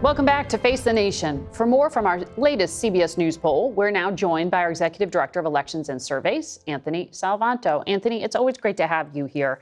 Welcome back to Face the Nation. For more from our latest CBS News poll, we're now joined by our Executive Director of Elections and Surveys, Anthony Salvanto. Anthony, it's always great to have you here.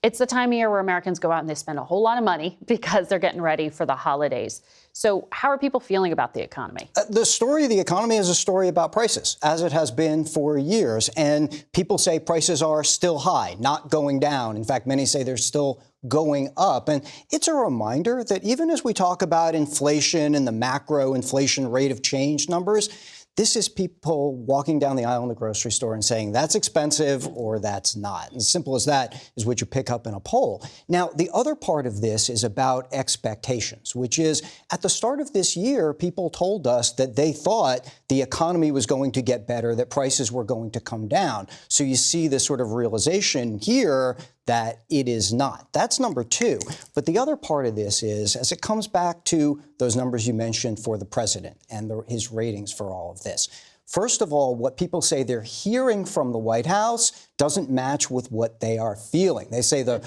It's the time of year where Americans go out and they spend a whole lot of money because they're getting ready for the holidays. So how are people feeling about the economy? The story of the economy is a story about prices, as it has been for years. And people say prices are still high, not going down. In fact, many say they're still going up. And it's a reminder that even as we talk about inflation and the macro inflation rate of change numbers, this is people walking down the aisle in the grocery store and saying that's expensive or that's not. And as simple as that is what you pick up in a poll. Now, the other part of this is about expectations, which is at the start of this year, people told us that they thought the economy was going to get better, that prices were going to come down. So you see this sort of realization here that it is not. That's number two. But the other part of this is, as it comes back to those numbers you mentioned for the president and his ratings for all of this. First of all, what people say they're hearing from the White House doesn't match with what they are feeling. They say the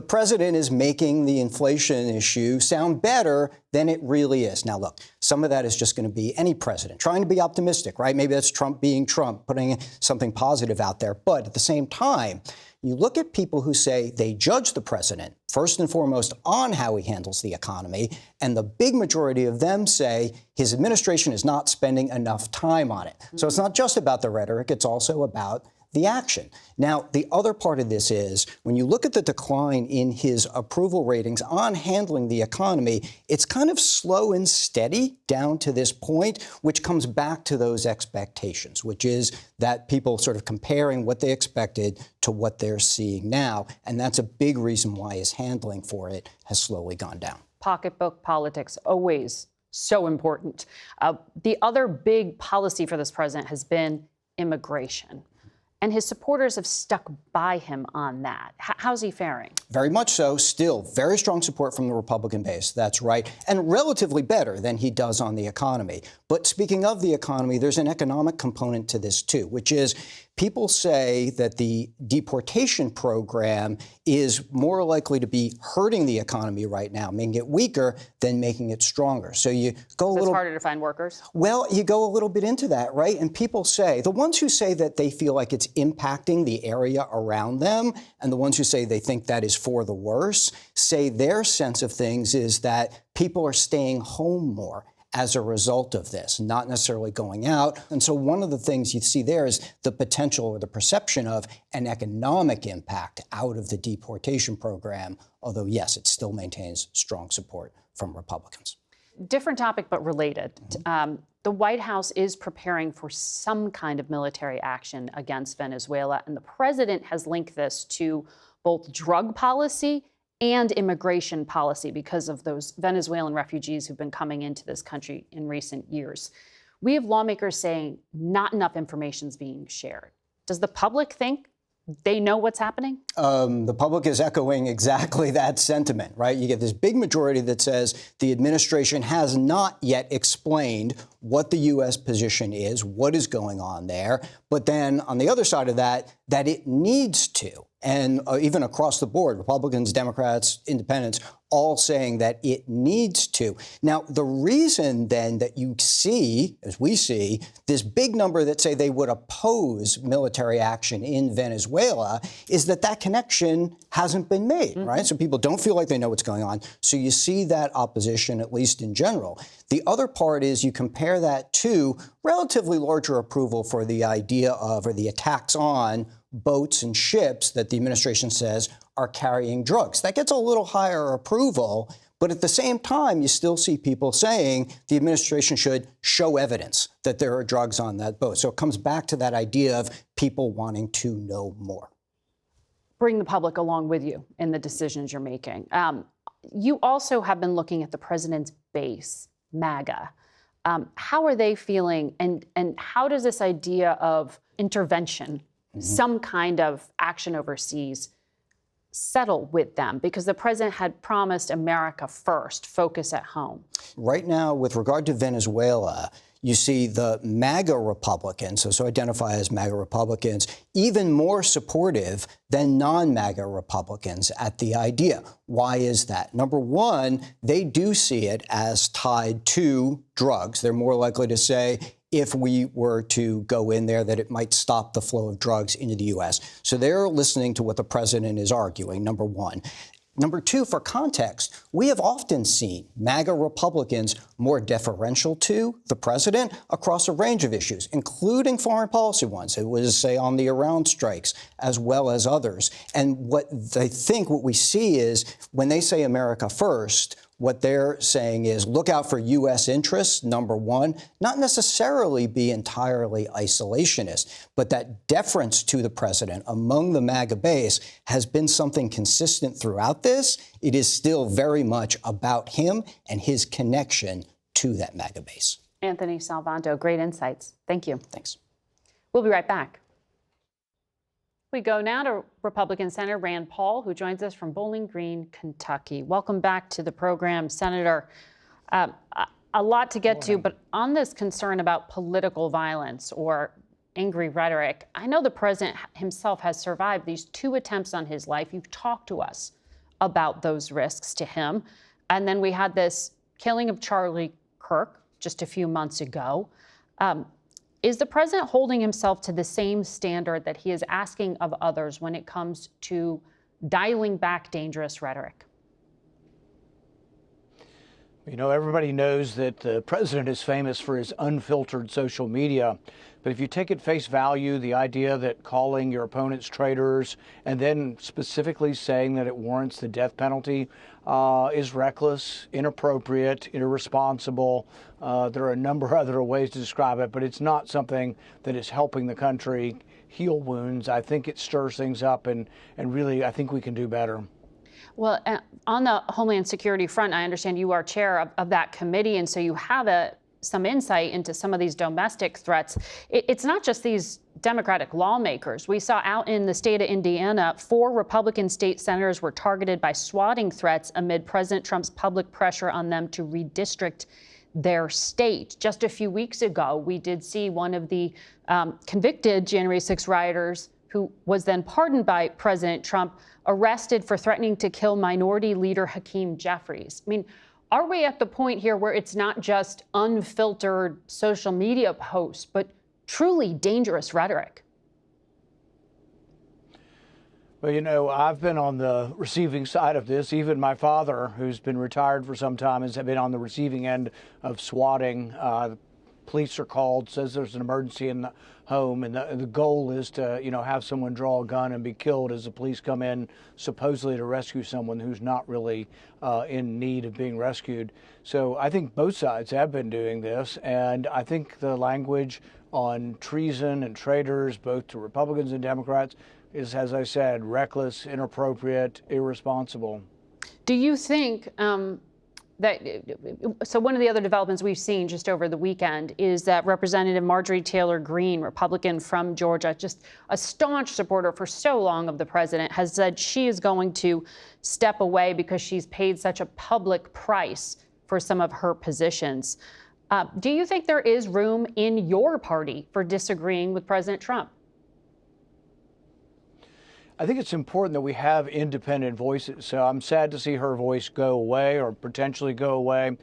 president is making the inflation issue sound better than it really is. Now, look, some of that is just going to be any president trying to be optimistic, right? Maybe that's Trump being Trump, putting something positive out there. But at the same time, you look at people who say they judge the president, first and foremost, on how he handles the economy, and the big majority of them say his administration is not spending enough time on it. So it's not just about the rhetoric, it's also about the action. Now, the other part of this is when you look at the decline in his approval ratings on handling the economy, it's kind of slow and steady down to this point, which comes back to those expectations, which is that people sort of comparing what they expected to what they're seeing now. And that's a big reason why his handling for it has slowly gone down. Pocketbook politics, always so important. The other big policy for this president has been immigration. And his supporters have stuck by him on that. How's he faring? Very much so. Still very strong support from the Republican base. That's right. And relatively better than he does on the economy. But speaking of the economy, there's an economic component to this, too, which is people say that the deportation program is more likely to be hurting the economy right now, making it weaker than making it stronger. So you go a little... It's harder to find workers? Well, you go a little bit into that, right? And people say, the ones who say that they feel like it's impacting the area around them, and the ones who say they think that is for the worse, say their sense of things is that people are staying home more as a result of this, not necessarily going out. And so one of the things you see there is the potential or the perception of an economic impact out of the deportation program, although, yes, it still maintains strong support from Republicans. Different topic, but related. The White House is preparing for some kind of military action against Venezuela, and the president has linked this to both drug policy and immigration policy because of those Venezuelan refugees who've been coming into this country in recent years. We have lawmakers saying not enough information is being shared. Does the public think they know what's happening? The public is echoing exactly that sentiment, right? You get this big majority that says the administration has not yet explained what the U.S. position is, what is going on there. But then on the other side of that, that it needs to. And even across the board, Republicans, Democrats, independents, all saying that it needs to. Now, the reason then that you see, as we see, this big number that say they would oppose military action in Venezuela is that that connection hasn't been made, right? So people don't feel like they know what's going on. So you see that opposition, at least in general. The other part is you compare that to relatively larger approval for the idea of, or the attacks on, boats and ships that the administration says are carrying drugs. That gets a little higher approval, but at the same time, you still see people saying the administration should show evidence that there are drugs on that boat. So it comes back to that idea of people wanting to know more. Bring the public along with you in the decisions you're making. You also have been looking at the president's base, MAGA. How are they feeling, and how does this idea of intervention, some kind of action overseas, settle with them? Because the president had promised America first, focus at home. Right now, with regard to Venezuela, you see the MAGA Republicans, so identify as MAGA Republicans, even more supportive than non-MAGA Republicans at the idea. Why is that? Number one, they do see it as tied to drugs. They're more likely to say, if we were to go in there, that it might stop the flow of drugs into the U.S. So they're listening to what the president is arguing, number one. Number two, for context, we have often seen MAGA Republicans more deferential to the president across a range of issues, including foreign policy ones. It was, say, on the Iran strikes, as well as others. And what we see is when they say America first, what they're saying is look out for U.S. interests, number one, not necessarily be entirely isolationist, but that deference to the president among the MAGA base has been something consistent throughout this. It is still very much about him and his connection to that MAGA base. Anthony Salvanto, great insights. Thank you. Thanks. We'll be right back. We go now to Republican Senator Rand Paul, who joins us from Bowling Green, Kentucky. Welcome back to the program, Senator. A lot to get to, but on this concern about political violence or angry rhetoric, I know the president himself has survived these 2 attempts on his life. You've talked to us about those risks to him. And then we had this killing of Charlie Kirk just a few months ago. Is the president holding himself to the same standard that he is asking of others when it comes to dialing back dangerous rhetoric? You know, everybody knows that the president is famous for his unfiltered social media. But if you take at face value the idea that calling your opponents traitors and then specifically saying that it warrants the death penalty is reckless, inappropriate, irresponsible. There are a number of other ways to describe it, but it's not something that is helping the country heal wounds. I think it stirs things up, and really, I think we can do better. Well, on the Homeland Security front, I understand you are chair of that committee, and so you have some insight into some of these domestic threats. It's not just these Democratic lawmakers. We saw out in the state of Indiana, 4 Republican state senators were targeted by swatting threats amid President Trump's public pressure on them to redistrict their state. Just a few weeks ago, we did see one of the convicted January 6 rioters, who was then pardoned by President Trump, arrested for threatening to kill minority leader Hakeem Jeffries. I mean, are we at the point here where it's not just unfiltered social media posts, but truly dangerous rhetoric? Well, you know, I've been on the receiving side of this. Even my father, who's been retired for some time, has been on the receiving end of swatting. Police are called, says there's an emergency in the home, and the goal is to, you know, have someone draw a gun and be killed as the police come in, supposedly to rescue someone who's not really in need of being rescued. So I think both sides have been doing this, and I think the language on treason and traitors, both to Republicans and Democrats, is, as I said, reckless, inappropriate, irresponsible. Do you think so one of the other developments we've seen just over the weekend is that Representative Marjorie Taylor Greene, Republican from Georgia, just a staunch supporter for so long of the president, has said she is going to step away because she's paid such a public price for some of her positions. Do you think there is room in your party for disagreeing with President Trump? I think it's important that we have independent voices. So I'm sad to see her voice go away or potentially go away.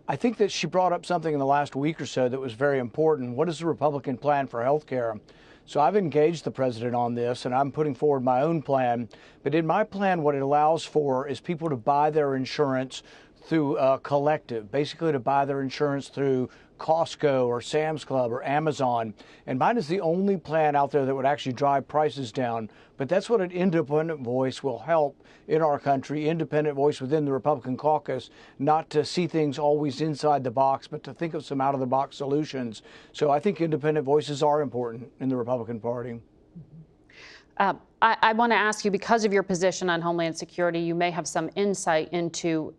I think that she brought up something in the last week or so that was very important. What is the Republican plan for health care? So I've engaged the president on this, and I'm putting forward my own plan. But in my plan, what it allows for is people to buy their insurance through a collective, basically to buy their insurance through Costco or Sam's Club or Amazon. And mine is the only plan out there that would actually drive prices down. But that's what an independent voice will help in our country, independent voice within the Republican caucus, not to see things always inside the box, but to think of some out-of-the-box solutions. So I think independent voices are important in the Republican Party. I want to ask you, because of your position on Homeland Security, you may have some insight into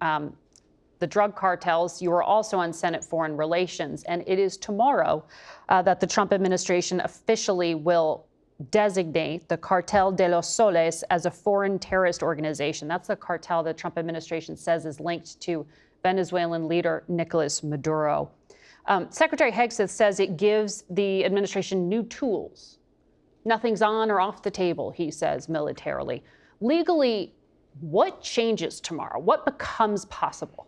the drug cartels. You are also on Senate Foreign Relations, and it is tomorrow that the Trump administration officially will designate the Cartel de los Soles as a foreign terrorist organization. That's the cartel the Trump administration says is linked to Venezuelan leader Nicolas Maduro. Secretary Hegseth says it gives the administration new tools. Nothing's on or off the table, he says, militarily. Legally, what changes tomorrow? What becomes possible?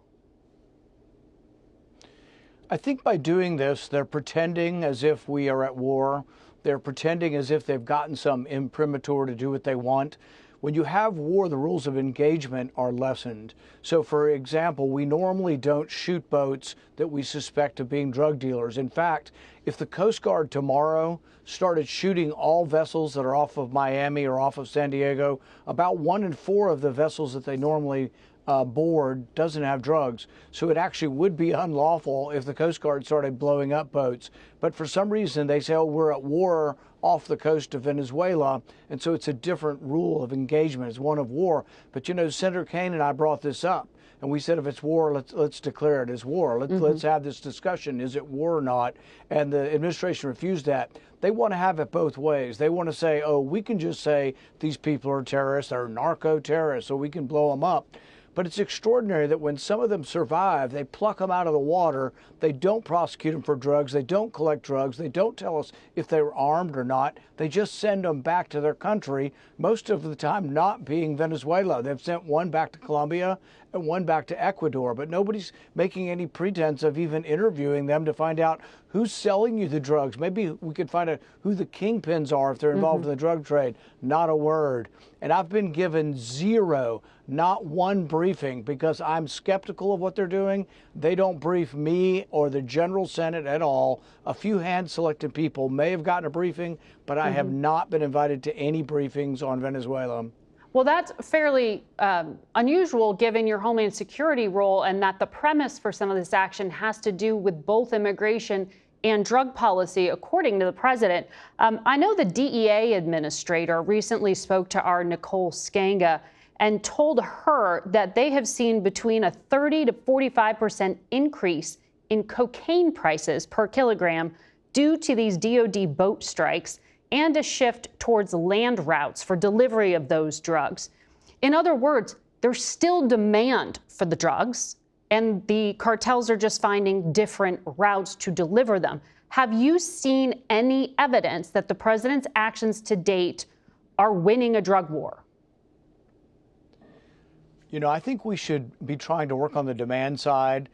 I think by doing this, they're pretending as if we are at war. They're pretending as if they've gotten some imprimatur to do what they want. When you have war, the rules of engagement are lessened. So, for example, we normally don't shoot boats that we suspect of being drug dealers. In fact, if the Coast Guard tomorrow started shooting all vessels that are off of Miami or off of San Diego, about 1 in 4 of the vessels that they normally board doesn't have drugs. So it actually would be unlawful if the Coast Guard started blowing up boats. But for some reason, they say, oh, we're at war off the coast of Venezuela. And so it's a different rule of engagement. It's one of war. But, you know, Senator Kaine and I brought this up. And we said, if it's war, let's declare it as war. Let's have this discussion. Is it war or not? And the administration refused that. They want to have it both ways. They want to say, oh, we can just say these people are terrorists, they're narco-terrorists, so we can blow them up. But it's extraordinary that when some of them survive, they pluck them out of the water. They don't prosecute them for drugs. They don't collect drugs. They don't tell us if they were armed or not. They just send them back to their country, most of the time not being Venezuela. They've sent one back to Colombia and one back to Ecuador, but nobody's making any pretense of even interviewing them to find out who's selling you the drugs. Maybe we could find out who the kingpins are if they're involved in the drug trade. Not a word. And I've been given zero, not one briefing, because I'm skeptical of what they're doing. They don't brief me or the General Senate at all. A few hand-selected people may have gotten a briefing, but I have not been invited to any briefings on Venezuela. Well, that's fairly unusual given your Homeland Security role, and that the premise for some of this action has to do with both immigration and drug policy, according to the president. I know the DEA administrator recently spoke to our Nicole Skanga and told her that they have seen between a 30 to 45% increase in cocaine prices per kilogram due to these DOD boat strikes and a shift towards land routes for delivery of those drugs. In other words, there's still demand for the drugs, and the cartels are just finding different routes to deliver them. Have you seen any evidence that the president's actions to date are winning a drug war? You know, I think we should be trying to work on the demand side,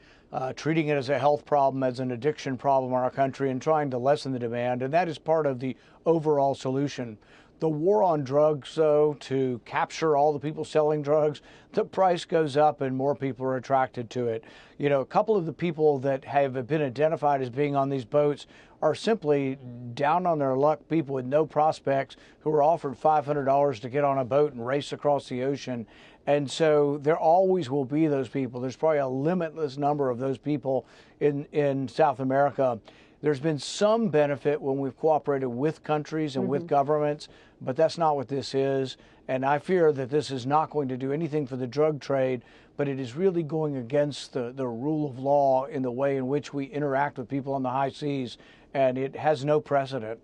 treating it as a health problem, as an addiction problem in our country, and trying to lessen the demand. And that is part of the overall solution. The war on drugs, though, to capture all the people selling drugs, the price goes up and more people are attracted to it. You know, a couple of the people that have been identified as being on these boats are simply down on their luck people with no prospects who are offered $500 to get on a boat and race across the ocean. And so there always will be those people. There's probably a limitless number of those people in South America. There's been some benefit when we've cooperated with countries and with governments, but that's not what this is. And I fear that this is not going to do anything for the drug trade, but it is really going against the rule of law in the way in which we interact with people on the high seas, and it has no precedent.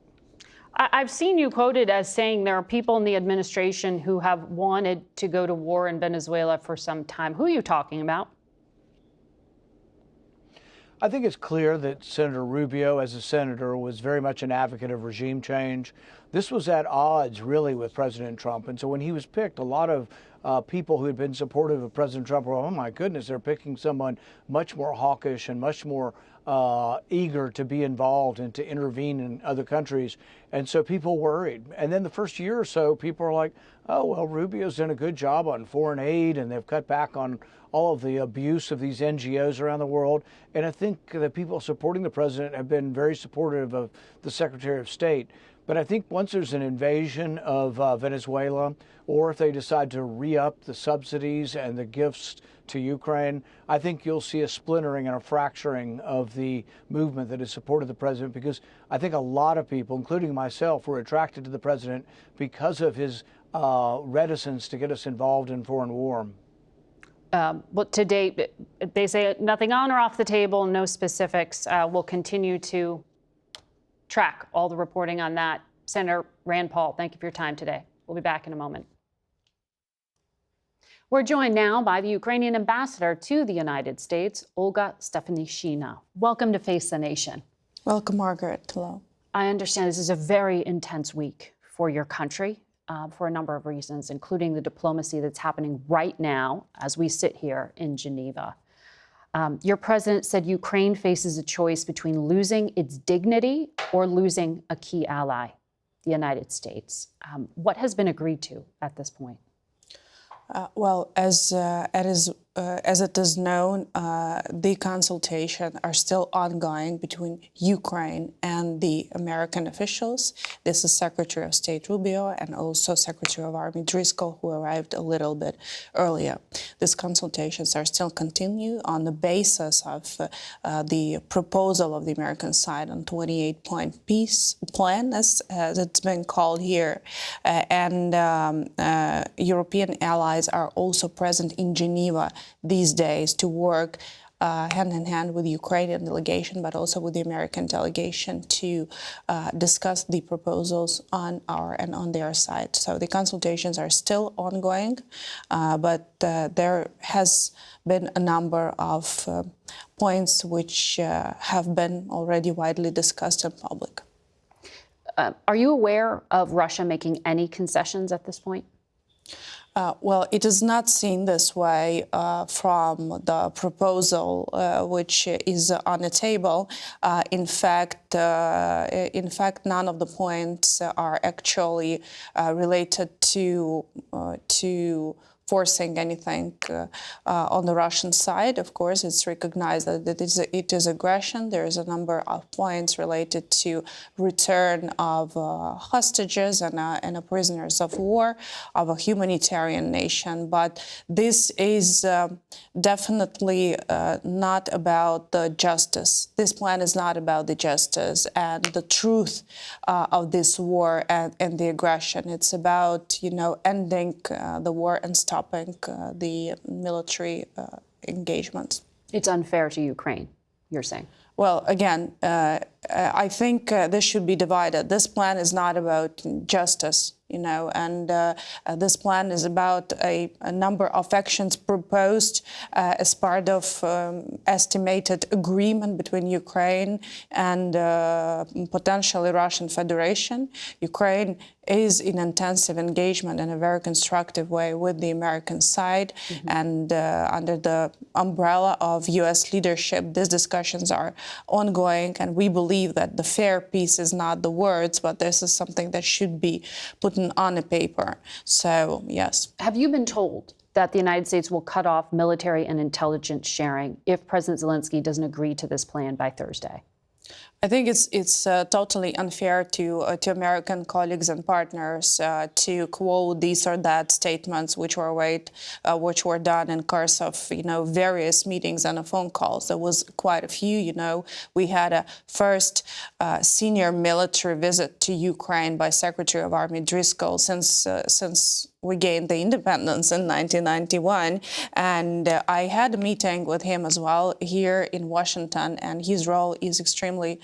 I've seen you quoted as saying there are people in the administration who have wanted to go to war in Venezuela for some time. Who are you talking about? I think it's clear that Senator Rubio, as a senator, was very much an advocate of regime change. This was at odds, really, with President Trump. And so when he was picked, a lot of people who had been supportive of President Trump were, oh, my goodness, they're picking someone much more hawkish and much more eager to be involved and to intervene in other countries. And so people worried. And then the first year or so, people are like, oh, well, Rubio's done a good job on foreign aid, and they've cut back on all of the abuse of these NGOs around the world. And I think that people supporting the president have been very supportive of the Secretary of State. But I think once there's an invasion of Venezuela, or if they decide to re-up the subsidies and the gifts to Ukraine, I think you'll see a splintering and a fracturing of the movement that has supported the president, because I think a lot of people, including myself, were attracted to the president because of his reticence to get us involved in foreign war. Well, to date, they say nothing on or off the table, no specifics. We'll continue to track all the reporting on that. Senator Rand Paul, thank you for your time today. We'll be back in a moment. We're joined now by the Ukrainian ambassador to the United States, Olga Stefanishyna. Welcome to Face the Nation. Welcome, Margaret. Hello. I understand this is a very intense week for your country for a number of reasons, including the diplomacy that's happening right now as we sit here in Geneva. Your president said Ukraine faces a choice between losing its dignity or losing a key ally, the United States. What has been agreed to at this point? Well, as it is known, the consultations are still ongoing between Ukraine and the American officials. This is Secretary of State Rubio and also Secretary of Army Driscoll, who arrived a little bit earlier. These consultations are still continue on the basis of the proposal of the American side on 28-point peace plan, as it's been called here. European allies are also present in Geneva these days to work hand in hand with the Ukrainian delegation, but also with the American delegation to discuss the proposals on our and on their side. So the consultations are still ongoing, but there has been a number of points which have been already widely discussed in public. Are you aware of Russia making any concessions at this point? Well, it is not seen this way from the proposal which is on the table. In fact, none of the points are actually related to forcing anything on the Russian side. Of course, it's recognized that it is aggression. There is a number of points related to return of hostages and prisoners of war of a humanitarian nation. But this is definitely not about the justice. This plan is not about the justice and the truth of this war and the aggression. It's about, ending the war and stopping the military engagements. It's unfair to Ukraine, you're saying? Well, again, I think this should be divided. This plan is not about justice, and this plan is about a number of actions proposed as part of estimated agreement between Ukraine and potentially Russian Federation. Ukraine is in intensive engagement in a very constructive way with the American side, and under the umbrella of U.S. leadership, these discussions are ongoing, and we believe that the fair peace is not the words, but this is something that should be put on a paper. So, yes. Have you been told that the United States will cut off military and intelligence sharing if President Zelensky doesn't agree to this plan by Thursday? I think it's totally unfair to American colleagues and partners to quote these or that statements which were done in course of various meetings and phone calls. There was quite a few. We had a first senior military visit to Ukraine by Secretary of Army Driscoll since we gained the independence in 1991, and I had a meeting with him as well here in Washington, and his role is extremely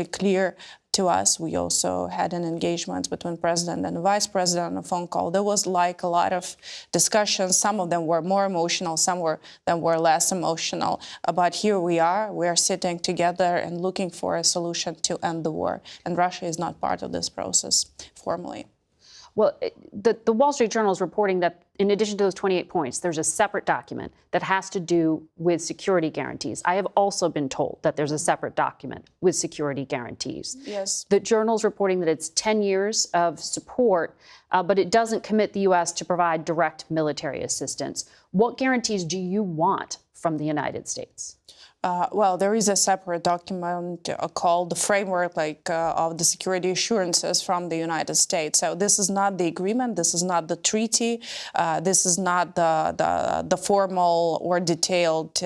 clear to us. We also had an engagement between President and Vice President on a phone call. There was a lot of discussions. Some of them were more emotional, some were less emotional. But here we are sitting together and looking for a solution to end the war. And Russia is not part of this process formally. Well, the Wall Street Journal is reporting that in addition to those 28 points, there's a separate document that has to do with security guarantees. I have also been told that there's a separate document with security guarantees. Yes. The Journal's reporting that it's 10 years of support, but it doesn't commit the U.S. to provide direct military assistance. What guarantees do you want from the United States? Well, there is a separate document called the framework of the security assurances from the United States. So this is not the agreement. This is not the treaty. This is not the formal or detailed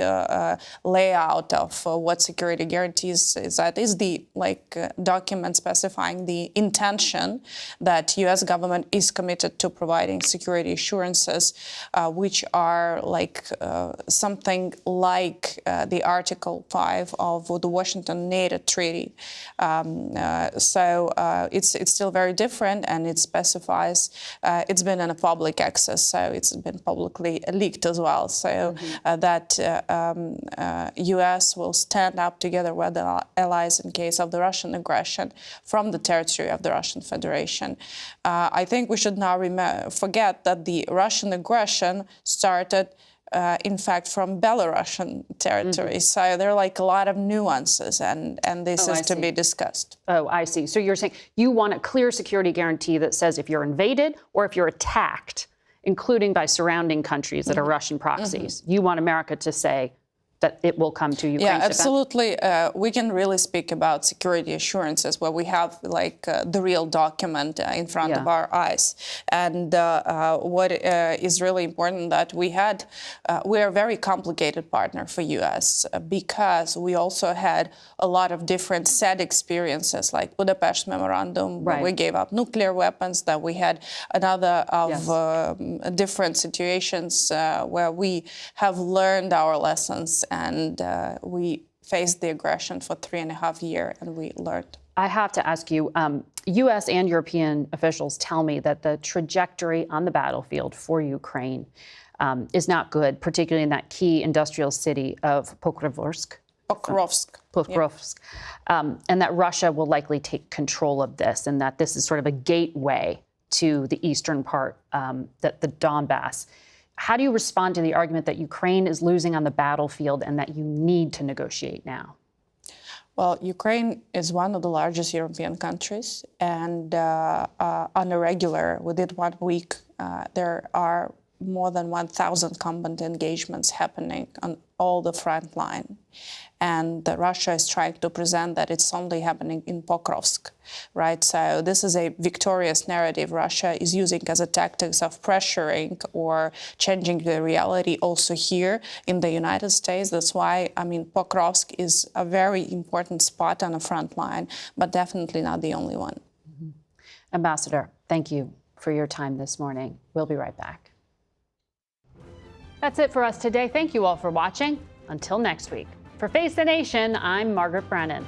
layout of what security guarantees is. That is the document specifying the intention that U.S. government is committed to providing security assurances, which are something like the Article 5 of the Washington NATO Treaty. It's still very different, and it specifies, it's been in a public access, so it's been publicly leaked as well. So that U.S. will stand up together with the allies in case of the Russian aggression from the territory of the Russian Federation. I think we should now forget that the Russian aggression started in fact, from Belarusian territory. So there are like a lot of nuances, and this is to be discussed. Oh, I see. So you're saying you want a clear security guarantee that says if you're invaded or if you're attacked, including by surrounding countries that are Russian proxies, you want America to say that it will come to Ukraine's Yeah, defense? absolutely. We can really speak about security assurances where we have like the real document in front of our eyes. And what is really important that we are a very complicated partner for U.S. Because we also had a lot of different sad experiences, like Budapest Memorandum, where we gave up nuclear weapons, that we had another of different situations where we have learned our lessons. And we faced the aggression for 3.5 years, and we learned. I have to ask you, U.S. and European officials tell me that the trajectory on the battlefield for Ukraine is not good, particularly in that key industrial city of Pokrovsk. And that Russia will likely take control of this, and that this is sort of a gateway to the eastern part, the Donbass. How do you respond to the argument that Ukraine is losing on the battlefield and that you need to negotiate now? Well, Ukraine is one of the largest European countries, and on a regular, within 1 week, there are more than 1,000 combat engagements happening on all the front line. And Russia is trying to present that it's only happening in Pokrovsk, right? So this is a victorious narrative Russia is using as a tactics of pressuring or changing the reality also here in the United States. That's why, I mean, Pokrovsk is a very important spot on the front line, but definitely not the only one. Ambassador, thank you for your time this morning. We'll be right back. That's it for us today. Thank you all for watching. Until next week. For Face the Nation, I'm Margaret Brennan.